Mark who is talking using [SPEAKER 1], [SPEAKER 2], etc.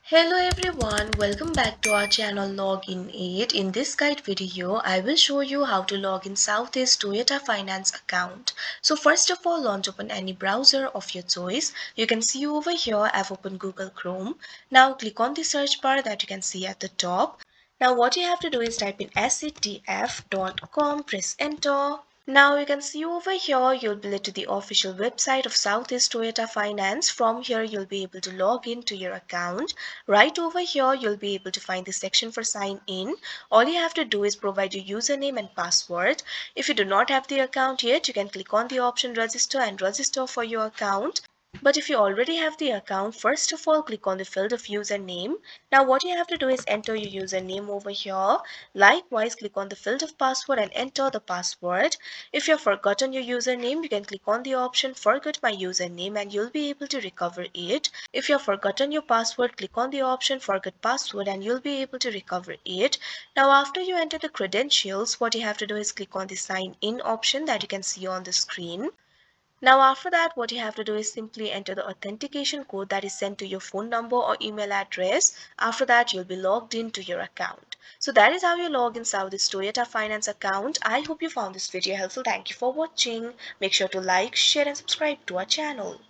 [SPEAKER 1] Hello everyone, welcome back to our channel Login 8. In this guide video, I will show you how to log in Southeast Toyota Finance account. So first of all, launch open any browser of your choice. You can see over here, I've opened Google Chrome. Now click on the search bar that you can see at the top. Now what you have to do is type in setf.com, press enter. Now you can see over here you'll be led to the official website of Southeast Toyota Finance. From here you'll be able to log in to your account. Right over here you'll be able to find the section for sign in. All you have to do is provide your username and password. If you do not have the account yet, you can click on the option register and register for your account. But if you already have the account, first of all click on the field of username. Now what you have to do is enter your username over here. Likewise click on the field of password and enter the password. If you have forgotten your username, you can click on the option forget my username and you'll be able to recover it. If you have forgotten your password, click on the option forget password and you'll be able to recover it. Now after you enter the credentials, what you have to do is click on the sign in option that you can see on the screen. Now after that, what you have to do is simply enter the authentication code that is sent to your phone number or email address. After that, you'll be logged into your account. So that is how you log in Southeast Toyota Finance account. I hope you found this video helpful. Thank you for watching. Make sure to like, share and subscribe to our channel.